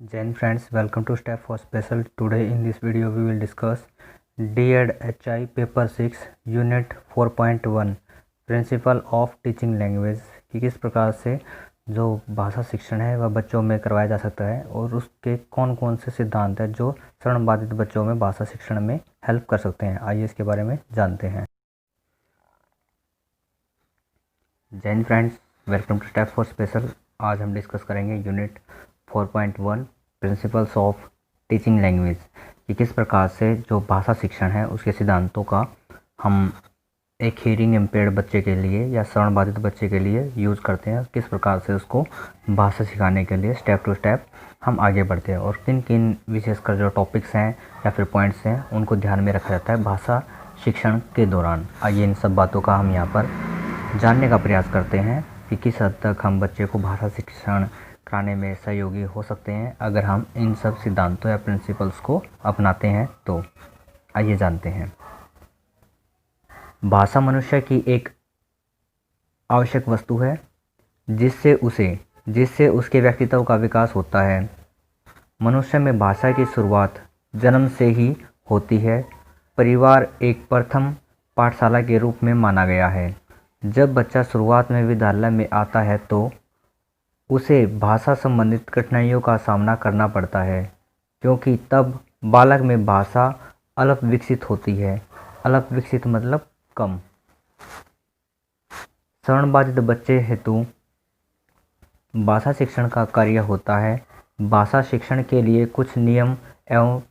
Jain friends, welcome to Step for Special. Today in this video we will discuss D.Ed HI Paper 6 Unit 4.1 Principle of Teaching Language कि किस प्रकार से जो भाषा शिक्षण है वह बच्चों में करवाया जा सकता है और उसके कौन कौन से सिद्धांत हैं जो श्रवण बाधित बच्चों में भाषा शिक्षण में हेल्प कर सकते हैं। आइए इसके बारे में जानते हैं। जैन friends, welcome to step for special. आज हम डिस्कस करेंगे unit 4.1 principles of teaching language कि किस प्रकार से जो भाषा शिक्षण है उसके सिद्धांतों का हम एक हीरिंग इम्पेयर्ड बच्चे के लिए या श्रवण बाधित बच्चे के लिए यूज़ करते हैं, किस प्रकार से उसको भाषा सिखाने के लिए स्टेप टू स्टेप हम आगे बढ़ते हैं और किन किन विशेषकर जो टॉपिक्स हैं या फिर पॉइंट्स हैं उनको ध्यान में रखा जाता है भाषा शिक्षण के दौरान। आइए इन सब बातों का हम यहाँ पर जानने का प्रयास करते हैं कि किस हद तक हम बच्चे को भाषा शिक्षण कराने में सहयोगी हो सकते हैं अगर हम इन सब सिद्धांतों या प्रिंसिपल्स को अपनाते हैं। तो आइए जानते हैं। भाषा मनुष्य की एक आवश्यक वस्तु है जिससे उसके व्यक्तित्व का विकास होता है। मनुष्य में भाषा की शुरुआत जन्म से ही होती है। परिवार एक प्रथम पाठशाला के रूप में माना गया है। जब बच्चा शुरुआत में विद्यालय में आता है तो उसे भाषा संबंधित कठिनाइयों का सामना करना पड़ता है, क्योंकि तब बालक में भाषा अल्प विकसित होती है। अल्प विकसित मतलब कम। श्रवण बाधित बच्चे हेतु भाषा शिक्षण का कार्य होता है। भाषा शिक्षण के लिए कुछ नियम एवं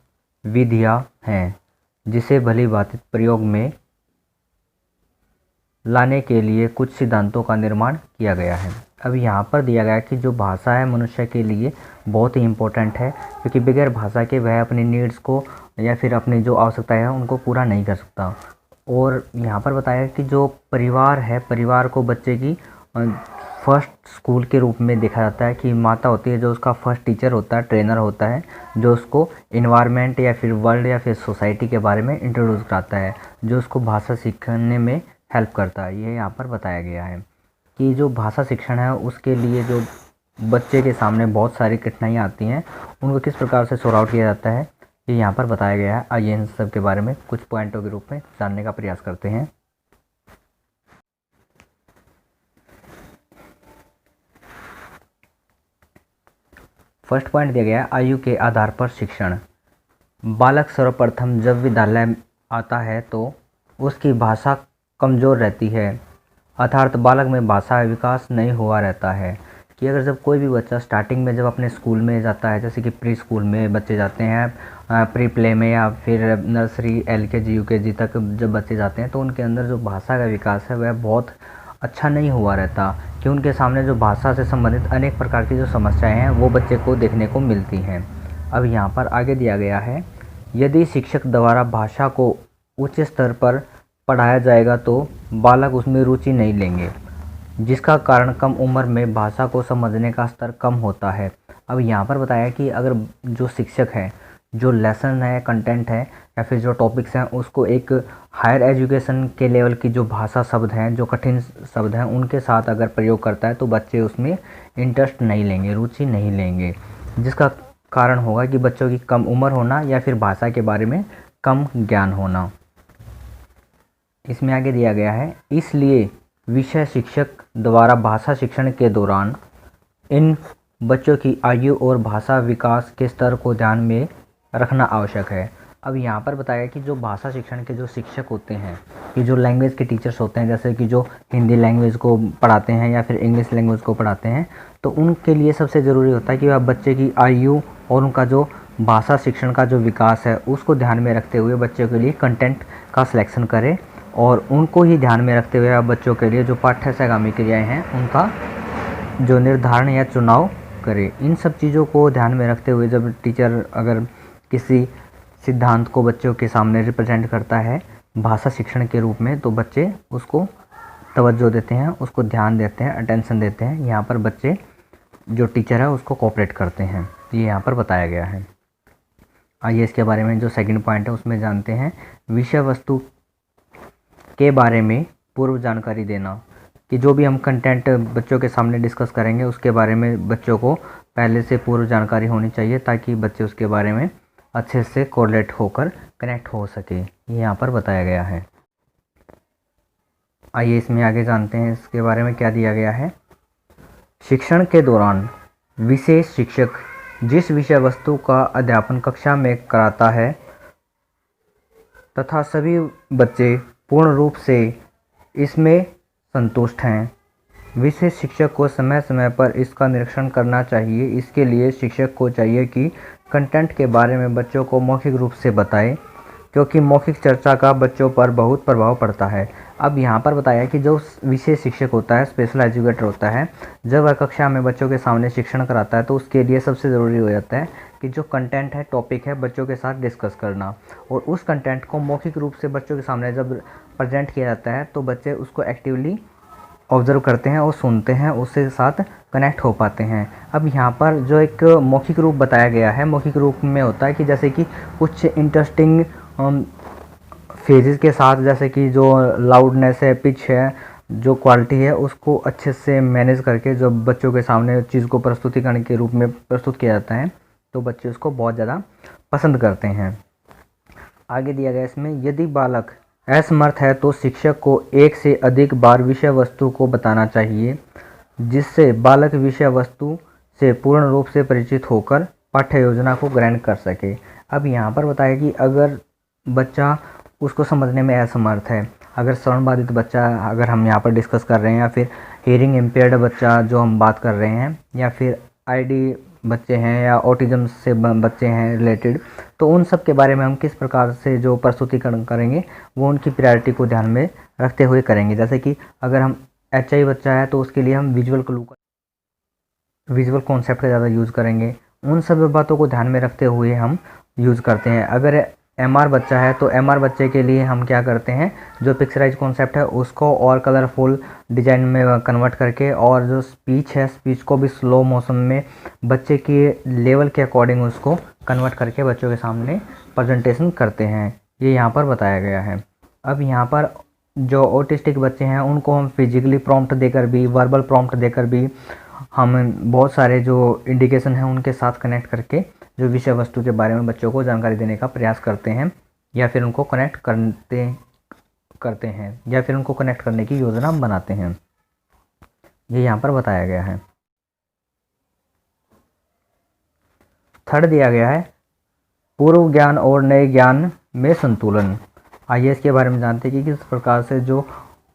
विधियाँ हैं जिसे भली भांति प्रयोग में लाने के लिए कुछ सिद्धांतों का निर्माण किया गया है। अब यहाँ पर दिया गया है कि जो भाषा है मनुष्य के लिए बहुत ही इम्पोर्टेंट है, क्योंकि बगैर भाषा के वह अपनी नीड्स को या फिर अपनी जो आवश्यकताएं हैं उनको पूरा नहीं कर सकता। और यहाँ पर बताया कि जो परिवार है, परिवार को बच्चे की फर्स्ट स्कूल के रूप में देखा जाता है कि माता होती है जो उसका फर्स्ट टीचर होता है, ट्रेनर होता है, जो उसको इन्वायरमेंट या फिर वर्ल्ड या फिर सोसाइटी के बारे में इंट्रोड्यूस कराता है, जो उसको भाषा सीखने में हेल्प करता है। ये यहाँ पर बताया गया है कि जो भाषा शिक्षण है उसके लिए जो बच्चे के सामने बहुत सारी कठिनाइयाँ आती हैं उनको किस प्रकार से सॉर्ट आउट किया जाता है ये यहाँ पर बताया गया है। आइए इन सब के बारे में कुछ पॉइंटों के रूप में जानने का प्रयास करते हैं। फर्स्ट पॉइंट दिया गया है आयु के आधार पर शिक्षण। बालक सर्वप्रथम जब विद्यालय आता है तो उसकी भाषा कमज़ोर रहती है, अर्थात बालक में भाषा विकास नहीं हुआ रहता है। कि अगर जब कोई भी बच्चा स्टार्टिंग में जब अपने स्कूल में जाता है, जैसे कि प्री स्कूल में बच्चे जाते हैं, प्री प्ले में या फिर नर्सरी LKG UKG तक जब बच्चे जाते हैं तो उनके अंदर जो भाषा का विकास है वह बहुत अच्छा नहीं हुआ रहता, कि उनके सामने जो भाषा से संबंधित अनेक प्रकार की जो समस्याएँ हैं वो बच्चे को देखने को मिलती हैं। अब यहाँ पर आगे दिया गया है, यदि शिक्षक द्वारा भाषा को उच्च स्तर पर पढ़ाया जाएगा तो बालक उसमें रुचि नहीं लेंगे, जिसका कारण कम उम्र में भाषा को समझने का स्तर कम होता है। अब यहाँ पर बताया कि अगर जो शिक्षक है, जो लेसन है, कंटेंट है या फिर जो टॉपिक्स हैं उसको एक हायर एजुकेशन के लेवल की जो भाषा शब्द हैं, जो कठिन शब्द हैं, उनके साथ अगर प्रयोग करता है तो बच्चे उसमें इंटरेस्ट नहीं लेंगे, रुचि नहीं लेंगे, जिसका कारण होगा कि बच्चों की कम उम्र होना या फिर भाषा के बारे में कम ज्ञान होना। इसमें आगे दिया गया है, इसलिए विषय शिक्षक द्वारा भाषा शिक्षण के दौरान इन बच्चों की आयु और भाषा विकास के स्तर को ध्यान में रखना आवश्यक है। अब यहाँ पर बताया कि जो भाषा शिक्षण के जो शिक्षक होते हैं, कि जो लैंग्वेज के टीचर्स होते हैं, जैसे कि जो हिंदी लैंग्वेज को पढ़ाते हैं या फिर इंग्लिश लैंग्वेज को पढ़ाते हैं, तो उनके लिए सबसे ज़रूरी होता है कि वह बच्चे की आयु और उनका जो भाषा शिक्षण का जो विकास है उसको ध्यान में रखते हुए बच्चों के लिए कंटेंट का सिलेक्शन करें और उनको ही ध्यान में रखते हुए आप बच्चों के लिए जो पाठ्यक्रम क्रियाएँ हैं उनका जो निर्धारण या चुनाव करें। इन सब चीज़ों को ध्यान में रखते हुए जब टीचर अगर किसी सिद्धांत को बच्चों के सामने रिप्रेजेंट करता है भाषा शिक्षण के रूप में, तो बच्चे उसको तवज्जो देते हैं, उसको ध्यान देते हैं, अटेंशन देते हैं। यहाँ पर बच्चे जो टीचर है उसको कोऑपरेट करते हैं, ये यहाँ पर बताया गया है। आइए इसके बारे में जो सेकंड पॉइंट है उसमें जानते हैं। विषय वस्तु के बारे में पूर्व जानकारी देना, कि जो भी हम कंटेंट बच्चों के सामने डिस्कस करेंगे उसके बारे में बच्चों को पहले से पूर्व जानकारी होनी चाहिए ताकि बच्चे उसके बारे में अच्छे से कोरिलेट होकर कनेक्ट हो सके, ये यहाँ पर बताया गया है। आइए इसमें आगे जानते हैं इसके बारे में क्या दिया गया है। शिक्षण के दौरान विशेष शिक्षक जिस विषय वस्तु का अध्यापन कक्षा में कराता है तथा सभी बच्चे पूर्ण रूप से इसमें संतुष्ट हैं, विशेष शिक्षक को समय समय पर इसका निरीक्षण करना चाहिए। इसके लिए शिक्षक को चाहिए कि कंटेंट के बारे में बच्चों को मौखिक रूप से बताए, क्योंकि मौखिक चर्चा का बच्चों पर बहुत प्रभाव पड़ता है। अब यहाँ पर बताया कि जो विशेष शिक्षक होता है, स्पेशल एजुकेटर होता है, जब वह कक्षा में बच्चों के सामने शिक्षण कराता है तो उसके लिए सबसे ज़रूरी हो जाता है कि जो कंटेंट है, टॉपिक है, बच्चों के साथ डिस्कस करना। और उस कंटेंट को मौखिक रूप से बच्चों के सामने जब प्रेजेंट किया जाता है तो बच्चे उसको एक्टिवली ऑब्ज़र्व करते हैं और सुनते हैं, उसके साथ कनेक्ट हो पाते हैं। अब यहाँ पर जो एक मौखिक रूप बताया गया है, मौखिक रूप में होता है कि जैसे कि कुछ इंटरेस्टिंग फेजेस के साथ, जैसे कि जो लाउडनेस है, पिच है, जो क्वालिटी है, उसको अच्छे से मैनेज करके जब बच्चों के सामने चीज़ को प्रस्तुतिकरण के रूप में प्रस्तुत किया जाता है तो बच्चे उसको बहुत ज़्यादा पसंद करते हैं। आगे दिया गया इसमें, यदि बालक असमर्थ है तो शिक्षक को एक से अधिक बार विषय वस्तु को बताना चाहिए, जिससे बालक विषय वस्तु से पूर्ण रूप से परिचित होकर पाठ्य योजना को ग्रहण कर सके। अब यहाँ पर बताया कि अगर बच्चा उसको समझने में असमर्थ है, अगर श्रवण बाधित बच्चा अगर हम यहाँ पर डिस्कस कर रहे हैं, या फिर हियरिंग इम्पेयर्ड बच्चा जो हम बात कर रहे हैं, या फिर आईडी बच्चे हैं, या ऑटिज़म से बच्चे हैं रिलेटेड, तो उन सब के बारे में हम किस प्रकार से जो प्रस्तुतिकरण करेंगे वो उनकी प्रायोरिटी को ध्यान में रखते हुए करेंगे। जैसे कि अगर हम HI बच्चा है तो उसके लिए हम विजुअल कॉन्सेप्ट का ज़्यादा यूज़ करेंगे। उन सब बातों को ध्यान में रखते हुए हम यूज़ करते हैं। अगर MR बच्चा है तो MR बच्चे के लिए हम क्या करते हैं, जो पिक्चराइज कॉन्सेप्ट है उसको और कलरफुल डिजाइन में कन्वर्ट करके, और जो स्पीच है, स्पीच को भी स्लो मोशन में बच्चे के लेवल के अकॉर्डिंग उसको कन्वर्ट करके बच्चों के सामने प्रेजेंटेशन करते हैं। ये यहाँ पर बताया गया है। अब यहाँ पर जो ऑटिस्टिक बच्चे हैं उनको हम फिजिकली प्रॉम्प्ट देकर भी, वर्बल प्रॉम्प्ट देकर भी हम बहुत सारे जो इंडिकेशन हैं उनके साथ कनेक्ट करके जो विषय वस्तु के बारे में बच्चों को जानकारी देने का प्रयास करते हैं, या फिर उनको कनेक्ट करते हैं, या फिर उनको कनेक्ट करने की योजना बनाते हैं। ये यहाँ पर बताया गया है। थर्ड दिया गया है, पूर्व ज्ञान और नए ज्ञान में संतुलन। आइए इसके बारे में जानते हैं कि किस प्रकार से जो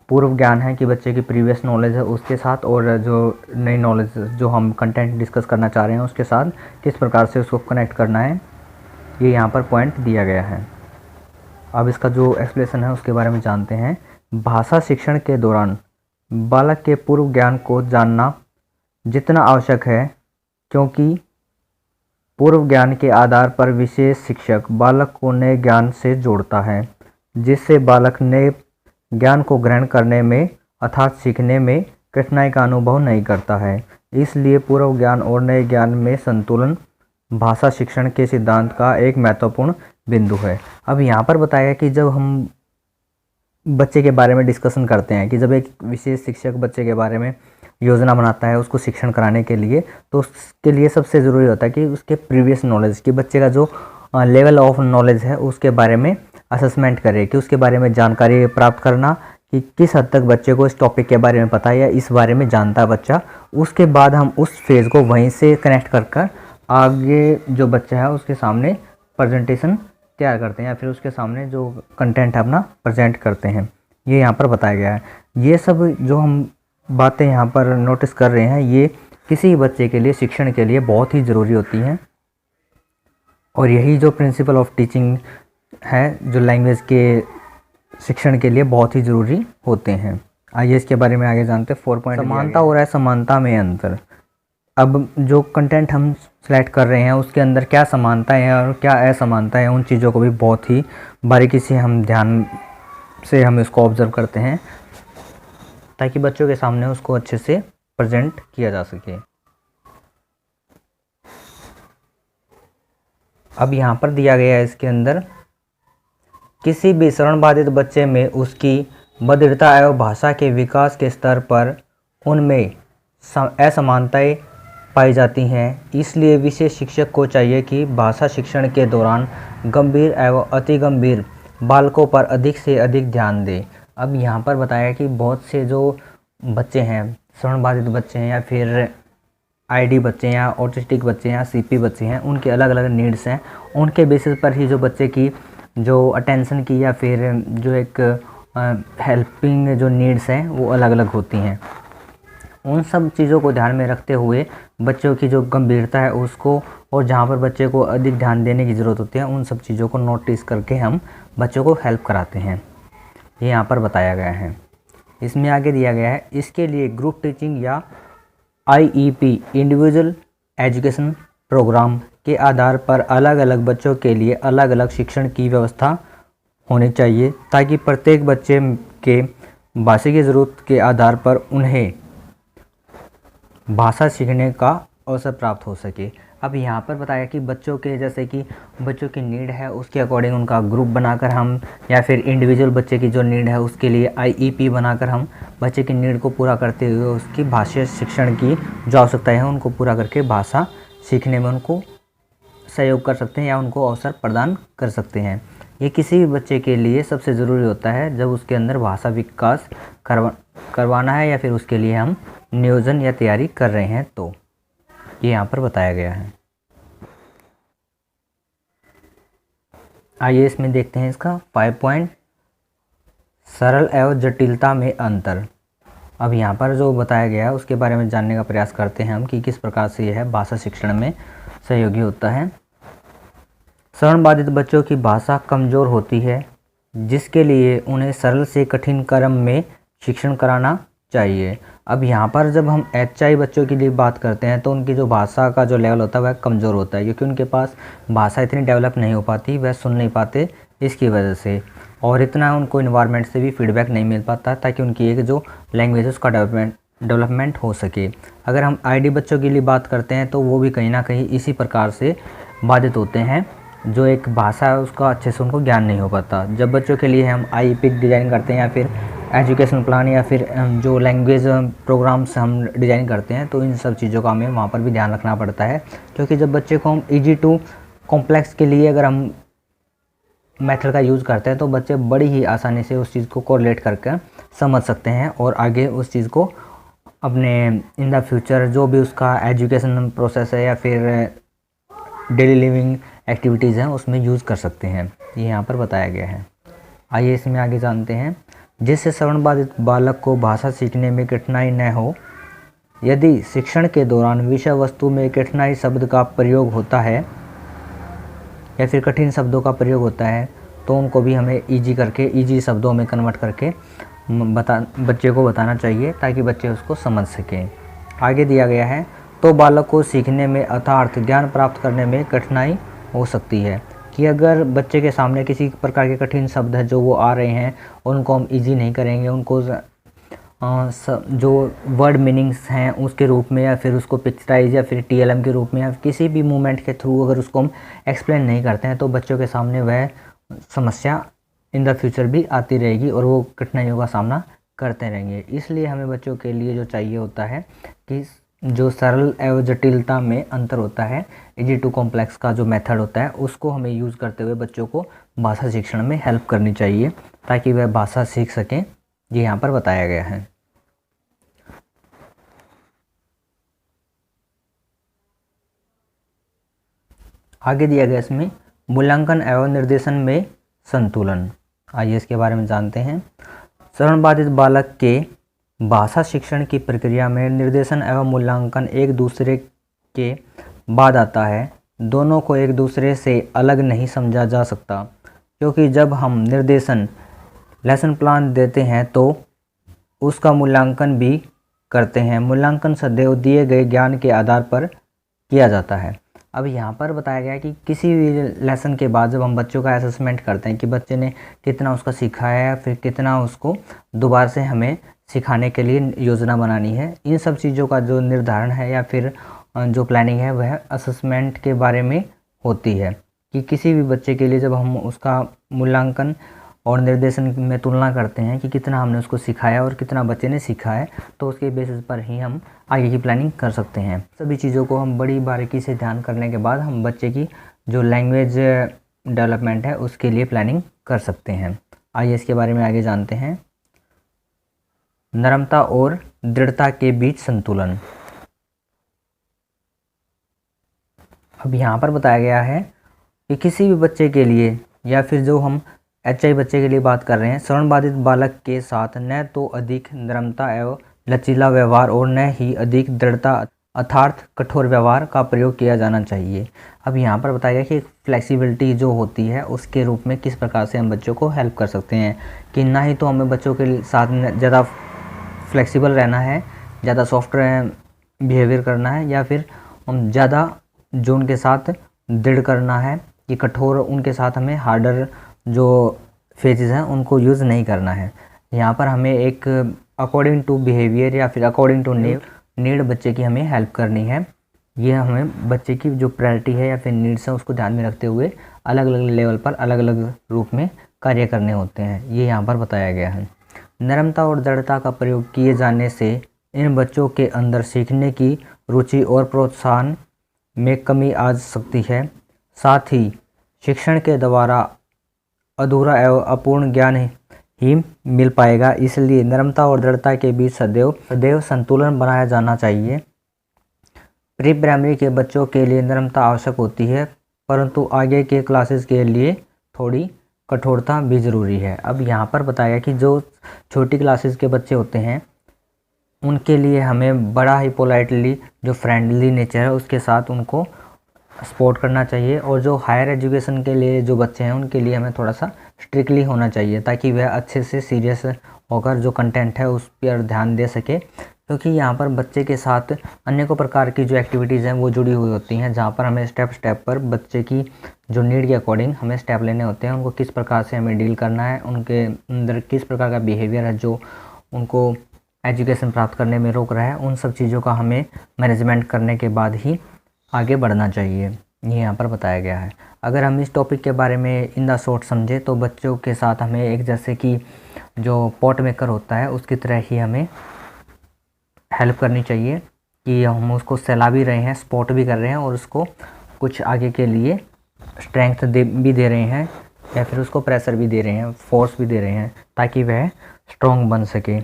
पूर्व ज्ञान है कि बच्चे की प्रीवियस नॉलेज है उसके साथ, और जो नई नॉलेज जो हम कंटेंट डिस्कस करना चाह रहे हैं उसके साथ किस प्रकार से उसको कनेक्ट करना है, ये यहाँ पर पॉइंट दिया गया है। अब इसका जो एक्सप्लेनेशन है उसके बारे में जानते हैं। भाषा शिक्षण के दौरान बालक के पूर्व ज्ञान को जानना जितना आवश्यक है, क्योंकि पूर्व ज्ञान के आधार पर विशेष शिक्षक बालक को नए ज्ञान से जोड़ता है, जिससे बालक नए ज्ञान को ग्रहण करने में अर्थात सीखने में कठिनाई का अनुभव नहीं करता है। इसलिए पूर्व ज्ञान और नए ज्ञान में संतुलन भाषा शिक्षण के सिद्धांत का एक महत्वपूर्ण बिंदु है। अब यहाँ पर बताया कि जब हम बच्चे के बारे में डिस्कशन करते हैं, कि जब एक विशेष शिक्षक बच्चे के बारे में योजना बनाता है उसको शिक्षण कराने के लिए, तो उसके लिए सबसे ज़रूरी होता है कि उसके प्रीवियस नॉलेज, कि बच्चे का जो लेवल ऑफ नॉलेज है उसके बारे में असेसमेंट करे, कि उसके बारे में जानकारी प्राप्त करना कि किस हद तक बच्चे को इस टॉपिक के बारे में पता है या इस बारे में जानता है बच्चा। उसके बाद हम उस फेज़ को वहीं से कनेक्ट कर आगे जो बच्चा है उसके सामने प्रेजेंटेशन तैयार करते हैं, या फिर उसके सामने जो कंटेंट है अपना प्रेजेंट करते हैं। ये यहाँ पर बताया गया है। ये सब जो हम बातें यहाँ पर नोटिस कर रहे हैं, ये किसी बच्चे के लिए शिक्षण के लिए बहुत ही ज़रूरी होती हैं, और यही जो प्रिंसिपल ऑफ टीचिंग है जो लैंग्वेज के शिक्षण के लिए बहुत ही ज़रूरी होते हैं। आइए इसके बारे में आगे जानते हैं। 4 पॉइंट, समानता और असमानता में अंतर। अब जो कंटेंट हम सेलेक्ट कर रहे हैं उसके अंदर क्या समानता है और क्या असमानता है, उन चीज़ों को भी बहुत ही बारीकी से हम ध्यान से हम इसको ऑब्ज़र्व करते हैं, ताकि बच्चों के सामने उसको अच्छे से प्रेजेंट किया जा सके। अब यहाँ पर दिया गया है इसके अंदर, किसी भी श्रवण बाधित बच्चे में उसकी बधिरता एवं भाषा के विकास के स्तर पर उनमें असमानताएं पाई जाती हैं। इसलिए विशेष शिक्षक को चाहिए कि भाषा शिक्षण के दौरान गंभीर एवं अति गंभीर बालकों पर अधिक से अधिक ध्यान दें। अब यहाँ पर बताया कि बहुत से जो बच्चे हैं, श्रवण बाधित बच्चे हैं या फिर आईडी बच्चे हैं या ऑटिस्टिक बच्चे हैं या सीपी बच्चे हैं, उनके अलग अलग नीड्स हैं। उनके बेसिस पर ही जो बच्चे की जो अटेंशन की या फिर जो एक हेल्पिंग जो नीड्स हैं वो अलग अलग होती हैं। उन सब चीज़ों को ध्यान में रखते हुए बच्चों की जो गंभीरता है उसको, और जहाँ पर बच्चे को अधिक ध्यान देने की ज़रूरत होती है, उन सब चीज़ों को नोटिस करके हम बच्चों को हेल्प कराते हैं। ये यहाँ पर बताया गया है। इसमें आगे दिया गया है, इसके लिए ग्रुप टीचिंग या IEP इंडिविजुअल एजुकेशन प्रोग्राम के आधार पर अलग अलग बच्चों के लिए अलग अलग शिक्षण की व्यवस्था होनी चाहिए, ताकि प्रत्येक बच्चे के भाषा की ज़रूरत के आधार पर उन्हें भाषा सीखने का अवसर प्राप्त हो सके। अब यहाँ पर बताया कि बच्चों के, जैसे कि बच्चों की नीड है उसके अकॉर्डिंग उनका ग्रुप बनाकर हम, या फिर इंडिविजुअल बच्चे की जो नीड है उसके लिए IEP बनाकर हम बच्चे की नीड को पूरा करते हुए उसकी भाषा शिक्षण की जो आवश्यकताएं हैं उनको पूरा करके भाषा सीखने में उनको सहयोग कर सकते हैं या उनको अवसर प्रदान कर सकते हैं। ये किसी भी बच्चे के लिए सबसे ज़रूरी होता है जब उसके अंदर भाषा विकास करवाना है या फिर उसके लिए हम नियोजन या तैयारी कर रहे हैं, तो ये यहाँ पर बताया गया है। आइए इसमें देखते हैं इसका 5 पॉइंट, सरल एवं जटिलता में अंतर। अब यहाँ पर जो बताया गया है उसके बारे में जानने का प्रयास करते हैं हम कि किस प्रकार से यह भाषा शिक्षण में सहयोगी होता है। श्रवण बाधित बच्चों की भाषा कमज़ोर होती है, जिसके लिए उन्हें सरल से कठिन क्रम में शिक्षण कराना चाहिए। अब यहाँ पर जब हम HI बच्चों के लिए बात करते हैं तो उनकी जो भाषा का जो लेवल होता है वह कमज़ोर होता है, क्योंकि उनके पास भाषा इतनी डेवलप नहीं हो पाती, वह सुन नहीं पाते इसकी वजह से, और इतना उनको इन्वायरमेंट से भी फीडबैक नहीं मिल पाता ताकि उनकी एक जो लैंग्वेज है उसका डेवलपमेंट हो सके। अगर हम ID बच्चों के लिए बात करते हैं तो वो भी कहीं ना कहीं इसी प्रकार से बाधित होते हैं, जो एक भाषा है उसका अच्छे से उनको ज्ञान नहीं हो पाता। जब बच्चों के लिए हम IEP डिज़ाइन करते हैं या फिर एजुकेशन प्लान या फिर जो लैंग्वेज प्रोग्राम्स हम डिज़ाइन करते हैं तो इन सब चीज़ों का हमें वहाँ पर भी ध्यान रखना पड़ता है, क्योंकि जब बच्चे को हम EG to कॉम्प्लेक्स के लिए अगर हम मेथड का यूज़ करते हैं तो बच्चे बड़ी ही आसानी से उस चीज़ को कोरिलेट करके समझ सकते हैं और आगे उस चीज़ को अपने इन द फ्यूचर जो भी उसका एजुकेशन प्रोसेस है या फिर डेली लिविंग एक्टिविटीज़ हैं उसमें यूज़ कर सकते हैं। ये यहाँ पर बताया गया है। आइए इसमें आगे जानते हैं। जिससे श्रवण बाधित बालक को भाषा सीखने में कठिनाई न हो। यदि शिक्षण के दौरान विषय वस्तु में कठिनाई शब्द का प्रयोग होता है या फिर कठिन शब्दों का प्रयोग होता है तो उनको भी हमें ईजी शब्दों में कन्वर्ट करके बच्चे को बताना चाहिए ताकि बच्चे उसको समझ सकें। आगे दिया गया है, तो बालक को सीखने में अर्थात ज्ञान प्राप्त करने में कठिनाई हो सकती है कि अगर बच्चे के सामने किसी प्रकार के कठिन शब्द है जो वो आ रहे हैं उनको हम इजी नहीं करेंगे, उनको जो वर्ड मीनिंग्स हैं उसके रूप में या फिर उसको पिक्चराइज या फिर TLM के रूप में या किसी भी मूवमेंट के थ्रू अगर उसको हम एक्सप्लेन नहीं करते हैं तो बच्चों के सामने वह समस्या इन द फ्यूचर भी आती रहेगी और वो कठिनाइयों का सामना करते रहेंगे। इसलिए हमें बच्चों के लिए जो चाहिए होता है कि जो सरल एवं जटिलता में अंतर होता है, EG to कॉम्प्लेक्स का जो मेथड होता है उसको हमें यूज़ करते हुए बच्चों को भाषा शिक्षण में हेल्प करनी चाहिए ताकि वह भाषा सीख सकें। ये यहाँ पर बताया गया है। आगे दिया गया इसमें मूल्यांकन एवं निर्देशन में संतुलन। आइए इसके बारे में जानते हैं। श्रवण बाधित बालक के भाषा शिक्षण की प्रक्रिया में निर्देशन एवं मूल्यांकन एक दूसरे के बाद आता है। दोनों को एक दूसरे से अलग नहीं समझा जा सकता, क्योंकि जब हम निर्देशन लेसन प्लान देते हैं तो उसका मूल्यांकन भी करते हैं। मूल्यांकन सदैव दिए गए ज्ञान के आधार पर किया जाता है। अब यहाँ पर बताया गया है कि किसी भी लेसन के बाद जब हम बच्चों का असेसमेंट करते हैं कि बच्चे ने कितना उसका सीखा है या फिर कितना उसको दोबारा से हमें सिखाने के लिए योजना बनानी है, इन सब चीज़ों का जो निर्धारण है या फिर जो प्लानिंग है वह असेसमेंट के बारे में होती है कि किसी भी बच्चे के लिए जब हम उसका मूल्यांकन और निर्देशन में तुलना करते हैं कि कितना हमने उसको सिखाया और कितना बच्चे ने सीखा है, तो उसके बेसिस पर ही हम आगे की प्लानिंग कर सकते हैं। सभी चीज़ों को हम बड़ी बारीकी से ध्यान करने के बाद हम बच्चे की जो लैंग्वेज डेवलपमेंट है उसके लिए प्लानिंग कर सकते हैं। आइए इसके बारे में आगे जानते हैं। नरमता और दृढ़ता के बीच संतुलन। अब यहाँ पर बताया गया है कि किसी भी बच्चे के लिए या फिर जो हम HI बच्चे के लिए बात कर रहे हैं, श्रवण बाधित बालक के साथ न तो अधिक नरमता एवं लचीला व्यवहार और न ही अधिक दृढ़ता अर्थात कठोर व्यवहार का प्रयोग किया जाना चाहिए। अब यहाँ पर बताया गया कि फ्लेक्सिबिलिटी जो होती है उसके रूप में किस प्रकार से हम बच्चों को हेल्प कर सकते हैं, कि ना ही तो हमें बच्चों के साथ ज़्यादा फ्लेक्सिबल रहना है, ज़्यादा सॉफ्ट बिहेवियर करना है, या फिर हम ज़्यादा जो उनके साथ दृढ़ करना है कि कठोर उनके साथ हमें हार्डर जो फेजेस हैं उनको यूज़ नहीं करना है। यहाँ पर हमें एक अकॉर्डिंग टू बिहेवियर या फिर अकॉर्डिंग टू नीड बच्चे की हमें हेल्प करनी है। ये हमें बच्चे की जो प्रायोरिटी है या फिर नीड्स है उसको ध्यान में रखते हुए अलग अलग लेवल पर अलग अलग रूप में कार्य करने होते हैं, ये यहाँ पर बताया गया है। नरमता और दृढ़ता का प्रयोग किए जाने से इन बच्चों के अंदर सीखने की रुचि और प्रोत्साहन में कमी आ सकती है। साथ ही शिक्षण के द्वारा अधूरा एवं अपूर्ण ज्ञान ही मिल पाएगा। इसलिए नरमता और दृढ़ता के बीच सदैव संतुलन बनाया जाना चाहिए। प्री प्राइमरी के बच्चों के लिए नरमता आवश्यक होती है, परंतु आगे के क्लासेस के लिए थोड़ी कठोरता भी ज़रूरी है। अब यहाँ पर बताया कि जो छोटी क्लासेस के बच्चे होते हैं उनके लिए हमें बड़ा ही पोलाइटली जो फ्रेंडली नेचर है उसके साथ उनको सपोर्ट करना चाहिए, और जो हायर एजुकेशन के लिए जो बच्चे हैं उनके लिए हमें थोड़ा सा स्ट्रिक्टली होना चाहिए ताकि वह अच्छे से सीरियस होकर जो कंटेंट है उस पर ध्यान दे सके। क्योंकि यहाँ पर बच्चे के साथ अनेकों प्रकार की जो एक्टिविटीज़ हैं वो जुड़ी हुई होती हैं, जहाँ पर हमें स्टेप स्टेप पर बच्चे की जो नीड के अकॉर्डिंग हमें स्टेप लेने होते हैं, उनको किस प्रकार से हमें डील करना है, उनके अंदर किस प्रकार का बिहेवियर है जो उनको एजुकेशन प्राप्त करने में रोक रहा है, उन सब चीज़ों का हमें मैनेजमेंट करने के बाद ही आगे बढ़ना चाहिए, ये यहाँ पर बताया गया है। अगर हम इस टॉपिक के बारे में इन द शॉर्ट समझे तो बच्चों के साथ हमें एक जैसे कि जो पॉट मेकर होता है उसकी तरह ही हमें हेल्प करनी चाहिए कि हम उसको सहला भी रहे हैं, सपोर्ट भी कर रहे हैं और उसको कुछ आगे के लिए स्ट्रेंथ भी दे रहे हैं या फिर उसको प्रेशर भी दे रहे हैं, फोर्स भी दे रहे हैं ताकि वह स्ट्रॉन्ग बन सके।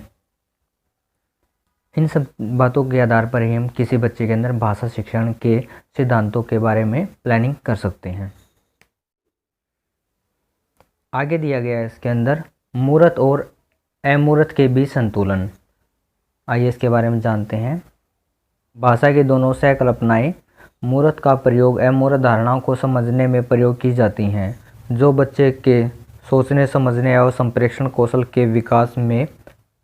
इन सब बातों के आधार पर ही हम किसी बच्चे के अंदर भाषा शिक्षण के सिद्धांतों के बारे में प्लानिंग कर सकते हैं। आगे दिया गया है इसके अंदर मूर्त और अमूर्त के बीच संतुलन। आइए इसके बारे में जानते हैं। भाषा की दोनों सहकल्पनाएं मूर्त का प्रयोग अमूर्त धारणाओं को समझने में प्रयोग की जाती हैं, जो बच्चे के सोचने समझने और संप्रेषण कौशल के विकास में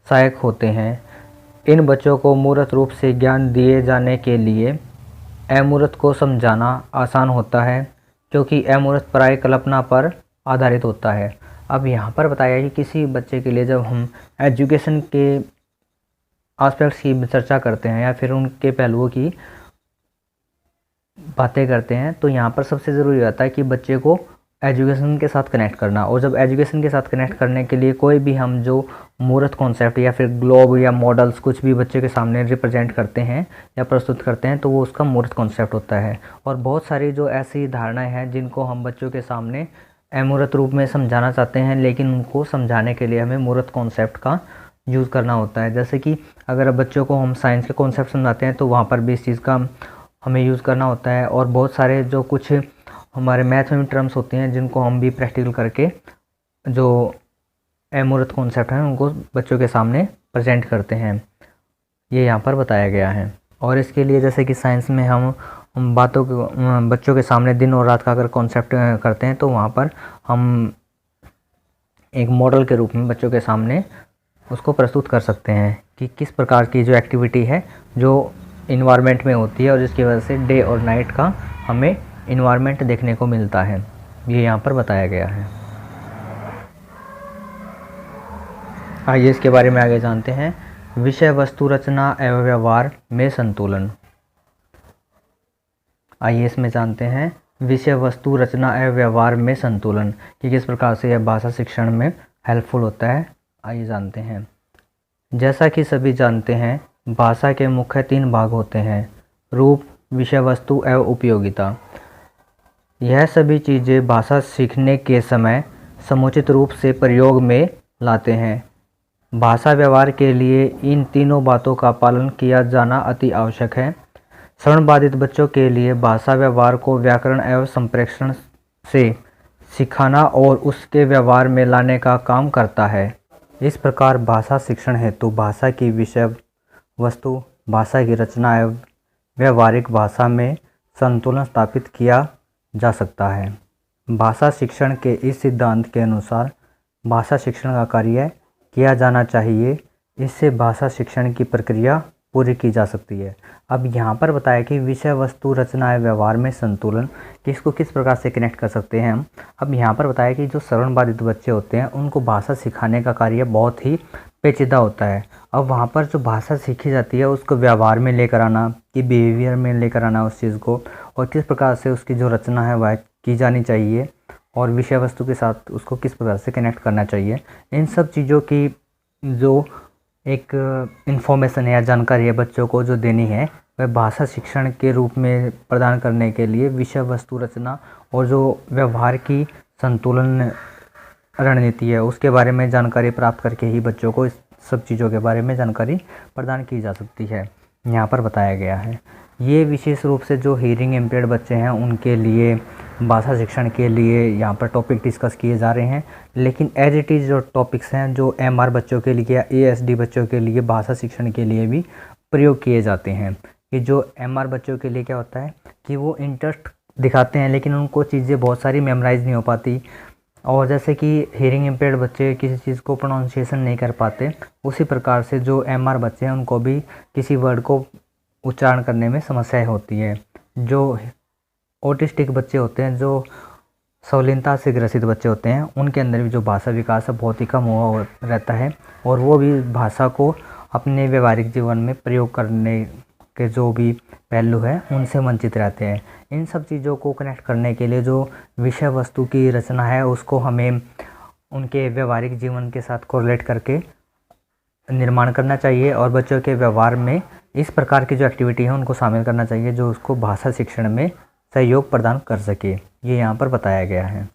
सहायक होते हैं। इन बच्चों को मूर्त रूप से ज्ञान दिए जाने के लिए अमूर्त को समझाना आसान होता है, क्योंकि अमूर्त प्राय कल्पना पर आधारित होता है। अब यहाँ पर बताया कि किसी बच्चे के लिए जब हम एजुकेशन के एस्पेक्ट्स की चर्चा करते हैं या फिर उनके पहलुओं की बातें करते हैं तो यहाँ पर सबसे ज़रूरी होता है कि बच्चे को एजुकेशन के साथ कनेक्ट करना। और जब एजुकेशन के साथ कनेक्ट करने के लिए कोई भी हम जो मूर्त कॉन्सेप्ट या फिर ग्लोब या मॉडल्स कुछ भी बच्चे के सामने रिप्रेजेंट करते हैं या प्रस्तुत करते हैं तो वो उसका मूर्त कॉन्सेप्ट होता है। और बहुत सारी जो ऐसी धारणाएं हैं जिनको हम बच्चों के सामने अमूर्त रूप में समझाना चाहते हैं, लेकिन उनको समझाने के लिए हमें मूर्त कॉन्सेप्ट का यूज़ करना होता है। जैसे कि अगर बच्चों को हम साइंस के कॉन्सेप्ट समझाते हैं तो वहाँ पर भी इस चीज़ का हमें यूज़ करना होता है। और बहुत सारे जो कुछ हमारे मैथ में टर्म्स होते हैं जिनको हम भी प्रैक्टिकल करके जो अमूर्त कॉन्सेप्ट हैं उनको बच्चों के सामने प्रेजेंट करते हैं, ये यहाँ पर बताया गया है। और इसके लिए जैसे कि साइंस में हम बातों को बच्चों के सामने दिन और रात का अगर कॉन्सेप्ट करते हैं तो वहाँ पर हम एक मॉडल के रूप में बच्चों के सामने उसको प्रस्तुत कर सकते हैं कि किस प्रकार की जो एक्टिविटी है जो इन्वायरमेंट में होती है और जिसकी वजह से डे और नाइट का हमें इन्वायरमेंट देखने को मिलता है, ये यहाँ पर बताया गया है। आइए इसके बारे में आगे जानते हैं। विषय वस्तु रचना एवं व्यवहार में संतुलन। आइए इसमें जानते हैं विषय वस्तु रचना एवं व्यवहार में संतुलन कि किस प्रकार से यह भाषा शिक्षण में हेल्पफुल होता है, आइए जानते हैं। जैसा कि सभी जानते हैं, भाषा के मुख्य 3 भाग होते हैं: रूप, विषय वस्तु एवं उपयोगिता। यह सभी चीज़ें भाषा सीखने के समय समुचित रूप से प्रयोग में लाते हैं। भाषा व्यवहार के लिए इन तीनों बातों का पालन किया जाना अति आवश्यक है। श्रवण बाधित बच्चों के लिए भाषा व्यवहार को व्याकरण एवं संप्रेषण से सिखाना और उसके व्यवहार में लाने का काम करता है। इस प्रकार भाषा शिक्षण हेतु भाषा की विषय वस्तु, भाषा की रचना एवं व्यवहारिक भाषा में संतुलन स्थापित किया जा सकता है। भाषा शिक्षण के इस सिद्धांत के अनुसार भाषा शिक्षण का कार्य किया जाना चाहिए। इससे भाषा शिक्षण की प्रक्रिया पूरी की जा सकती है। अब यहाँ पर बताया कि विषय वस्तु, रचना एवं व्यवहार में संतुलन किसको किस प्रकार से कनेक्ट कर सकते हैं हम। अब यहाँ पर बताया कि जो श्रवण बाधित बच्चे होते हैं उनको भाषा सिखाने का कार्य बहुत ही पेचीदा होता है। अब वहाँ पर जो भाषा सीखी जाती है उसको व्यवहार में लेकर आना, कि बिहेवियर में लेकर आना उस चीज़ को, और किस प्रकार से उसकी जो रचना है वह की जानी चाहिए और विषय वस्तु के साथ उसको किस प्रकार से कनेक्ट करना चाहिए। इन सब चीज़ों की जो एक इन्फॉर्मेशन है या जानकारी है बच्चों को जो देनी है, वह भाषा शिक्षण के रूप में प्रदान करने के लिए विषय वस्तु, रचना और जो व्यवहार की संतुलन रणनीति है उसके बारे में जानकारी प्राप्त करके ही बच्चों को इस सब चीज़ों के बारे में जानकारी प्रदान की जा सकती है। यहाँ पर बताया गया है। ये विशेष रूप से जो हीयरिंग इम्पेयर्ड बच्चे हैं उनके लिए भाषा शिक्षण के लिए यहाँ पर टॉपिक डिस्कस किए जा रहे हैं। लेकिन एज इट इज़ जो टॉपिक्स हैं जो एमआर बच्चों के लिए या एएसडी बच्चों के लिए भाषा शिक्षण के लिए भी प्रयोग किए जाते हैं। कि जो एमआर बच्चों के लिए क्या होता है कि वो इंटरेस्ट दिखाते हैं लेकिन उनको चीज़ें बहुत सारी मेमोराइज़ नहीं हो पाती, और जैसे कि हीयरिंग इम्पेयर्ड बच्चे किसी चीज़ को प्रोनाउंसिएशन नहीं कर पाते, उसी प्रकार से जो एमआर बच्चे हैं उनको भी किसी वर्ड को उच्चारण करने में समस्याएं होती है। जो ऑटिस्टिक बच्चे होते हैं, जो संलिनता से ग्रसित बच्चे होते हैं, उनके अंदर भी जो भाषा विकास है बहुत ही कम हुआ रहता है और वो भी भाषा को अपने व्यवहारिक जीवन में प्रयोग करने के जो भी पहलू है उनसे वंचित रहते हैं। इन सब चीज़ों को कनेक्ट करने के लिए जो विषय वस्तु की रचना है उसको हमें उनके व्यवहारिक जीवन के साथ कोरिलेट करके निर्माण करना चाहिए और बच्चों के व्यवहार में इस प्रकार की जो एक्टिविटी है उनको शामिल करना चाहिए जो उसको भाषा शिक्षण में सहयोग प्रदान कर सके। ये यहाँ पर बताया गया है।